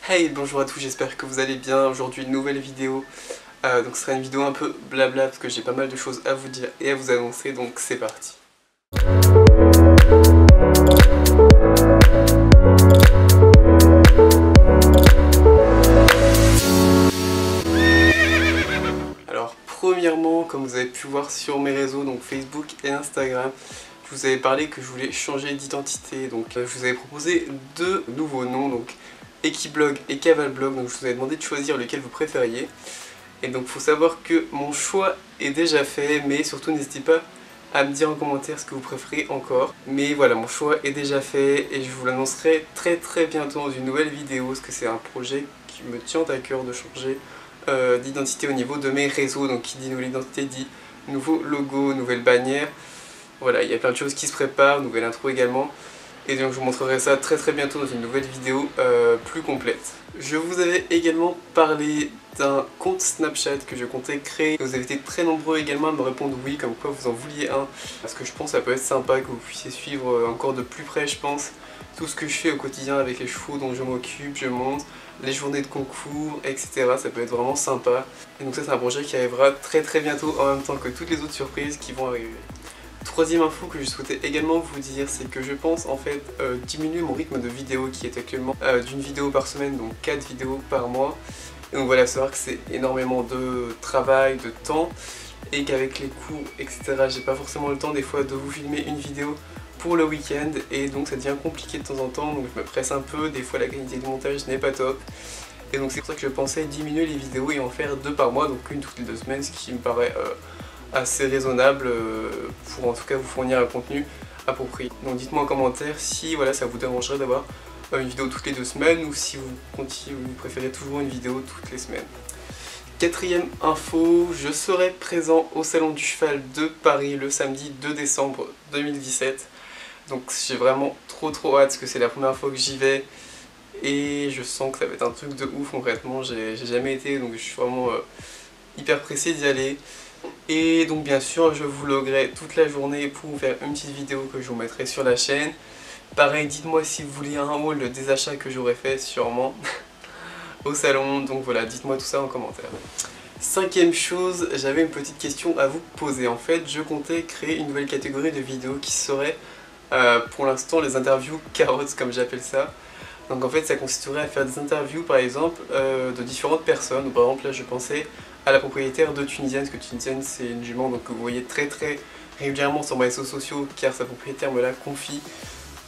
Hey, bonjour à tous, j'espère que vous allez bien. Aujourd'hui une nouvelle vidéo, donc ce sera une vidéo un peu blabla parce que j'ai pas mal de choses à vous dire et à vous annoncer, donc c'est parti. Alors premièrement, comme vous avez pu voir sur mes réseaux, donc Facebook et Instagram, je vous avais parlé que je voulais changer d'identité, donc je vous avais proposé deux nouveaux noms, donc Ekiblog et Cavalblog, donc je vous avais demandé de choisir lequel vous préfériez. Et donc il faut savoir que mon choix est déjà fait, mais surtout n'hésitez pas à me dire en commentaire ce que vous préférez encore. Mais voilà, mon choix est déjà fait et je vous l'annoncerai très bientôt dans une nouvelle vidéo, parce que c'est un projet qui me tient à cœur de changer d'identité au niveau de mes réseaux. Donc qui dit nouvelle identité dit nouveau logo, nouvelle bannière. Voilà, il y a plein de choses qui se préparent, nouvelle intro également. Et donc je vous montrerai ça très bientôt dans une nouvelle vidéo plus complète. Je vous avais également parlé d'un compte Snapchat que je comptais créer. Vous avez été très nombreux également à me répondre oui, comme quoi vous en vouliez un. Parce que je pense que ça peut être sympa que vous puissiez suivre encore de plus près, je pense, tout ce que je fais au quotidien avec les chevaux dont je m'occupe, je monte, les journées de concours, etc. Ça peut être vraiment sympa. Et donc ça c'est un projet qui arrivera très bientôt en même temps que toutes les autres surprises qui vont arriver. Troisième info que je souhaitais également vous dire, c'est que je pense en fait diminuer mon rythme de vidéo qui est actuellement d'une vidéo par semaine, donc 4 vidéos par mois. Et donc voilà, savoir que c'est énormément de travail, de temps, et qu'avec les cours, etc., j'ai pas forcément le temps des fois de vous filmer une vidéo pour le week-end, et donc ça devient compliqué de temps en temps, donc je me presse un peu, des fois la qualité du montage n'est pas top. Et donc c'est pour ça que je pensais diminuer les vidéos et en faire 2 par mois, donc une toutes les 2 semaines, ce qui me paraît assez raisonnable pour en tout cas vous fournir un contenu approprié. Donc dites-moi en commentaire si voilà, ça vous dérangerait d'avoir une vidéo toutes les 2 semaines ou si vous préférez toujours une vidéo toutes les semaines. Quatrième info, je serai présent au Salon du Cheval de Paris le samedi 2 décembre 2017. Donc j'ai vraiment trop hâte parce que c'est la première fois que j'y vais et je sens que ça va être un truc de ouf concrètement. J'ai jamais été, donc je suis vraiment hyper pressé d'y aller. Et donc bien sûr je vloguerai toute la journée pour vous faire une petite vidéo que je vous mettrai sur la chaîne. Pareil, dites-moi si vous voulez un haul des achats que j'aurais fait sûrement au salon, donc voilà, dites-moi tout ça en commentaire. Cinquième chose, j'avais une petite question à vous poser. En fait, je comptais créer une nouvelle catégorie de vidéos qui serait pour l'instant les interviews carottes comme j'appelle ça. Donc en fait ça consisterait à faire des interviews par exemple de différentes personnes. Par exemple là je pensais à la propriétaire de Tunisienne, parce que Tunisienne c'est une jument donc, que vous voyez très régulièrement sur mes réseaux sociaux car sa propriétaire me la confie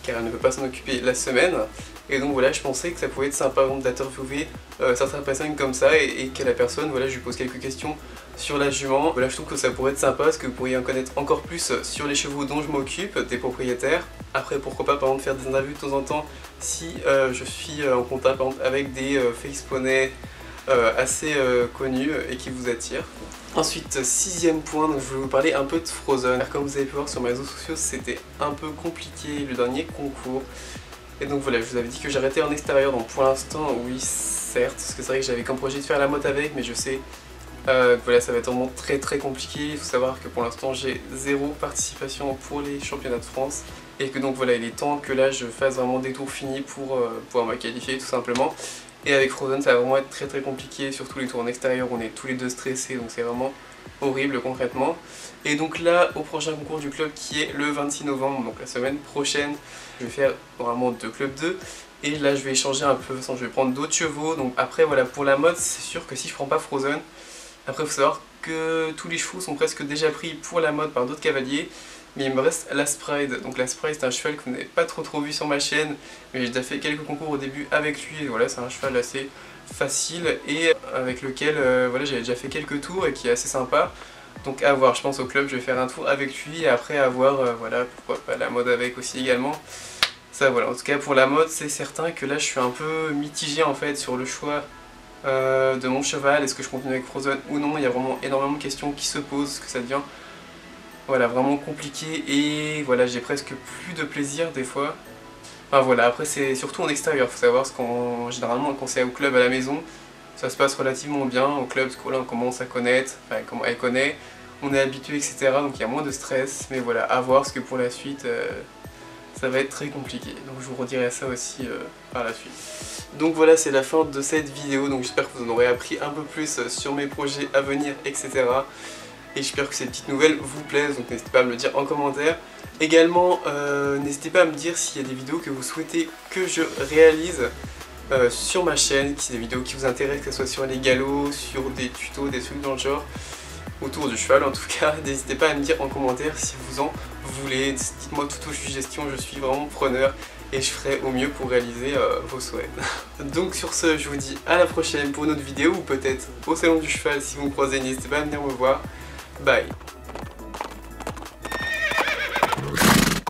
car elle ne peut pas s'en occuper la semaine. Et donc voilà, je pensais que ça pouvait être sympa d'interviewer certaines personnes comme ça et que la personne, voilà, je lui pose quelques questions sur la jument. Voilà, je trouve que ça pourrait être sympa parce que vous pourriez en connaître encore plus sur les chevaux dont je m'occupe, des propriétaires. Après pourquoi pas par exemple faire des interviews de temps en temps si je suis en contact par exemple, avec des face poneys assez connus et qui vous attirent. Ensuite, sixième point, donc je voulais vous parler un peu de Frozen. Comme vous avez pu voir sur mes réseaux sociaux, c'était un peu compliqué le dernier concours. Et donc voilà, je vous avais dit que j'arrêtais en extérieur, donc pour l'instant, oui, certes, parce que c'est vrai que j'avais comme projet de faire la motte avec, mais je sais que voilà, ça va être vraiment très compliqué. Il faut savoir que pour l'instant, j'ai 0 participation pour les championnats de France. Et que donc voilà, il est temps que là, je fasse vraiment des tours finis pour pouvoir me qualifier tout simplement. Et avec Frozen ça va vraiment être très compliqué, surtout les tours en extérieur, on est tous les deux stressés, donc c'est vraiment horrible concrètement. Et donc là, au prochain concours du club qui est le 26 novembre, donc la semaine prochaine, je vais faire vraiment 2 clubs 2. Et là je vais échanger un peu, je vais prendre d'autres chevaux. Donc après voilà, pour la mode, c'est sûr que si je prends pas Frozen, après il faut savoir que tous les chevaux sont presque déjà pris pour la mode par d'autres cavaliers. Mais il me reste la Spride. Donc la Spride c'est un cheval que vous n'avez pas trop vu sur ma chaîne, mais j'ai déjà fait quelques concours au début avec lui, et voilà, c'est un cheval assez facile et avec lequel voilà, j'ai déjà fait quelques tours et qui est assez sympa. Donc à voir, je pense au club je vais faire un tour avec lui et après à voir, voilà, pourquoi pas la mode avec aussi également. Ça voilà, en tout cas pour la mode c'est certain que là je suis un peu mitigé en fait sur le choix de mon cheval. Est-ce que je continue avec Frozen ou non? Il y a vraiment énormément de questions qui se posent, que ça devient voilà, vraiment compliqué et voilà, j'ai presque plus de plaisir des fois. Enfin voilà, après c'est surtout en extérieur, faut savoir, généralement quand c'est au club à la maison, ça se passe relativement bien. Au club, parce que là on commence à connaître, enfin comment elle connaît, on est habitué, etc. Donc il y a moins de stress, mais voilà, à voir, parce que pour la suite, ça va être très compliqué. Donc je vous redirai ça aussi par la suite. Donc voilà, c'est la fin de cette vidéo. Donc j'espère que vous en aurez appris un peu plus sur mes projets à venir, etc. Et j'espère que ces petites nouvelles vous plaisent. Donc n'hésitez pas à me le dire en commentaire. Également, n'hésitez pas à me dire s'il y a des vidéos que vous souhaitez que je réalise sur ma chaîne, si des vidéos qui vous intéressent, que ce soit sur les galops, sur des tutos, des trucs dans le genre, autour du cheval en tout cas. N'hésitez pas à me dire en commentaire si vous en voulez. Dites-moi toute suggestion, je suis vraiment preneur et je ferai au mieux pour réaliser vos souhaits. Donc sur ce, je vous dis à la prochaine pour une autre vidéo ou peut-être au salon du cheval si vous me croisez, n'hésitez pas à venir me voir. Bye.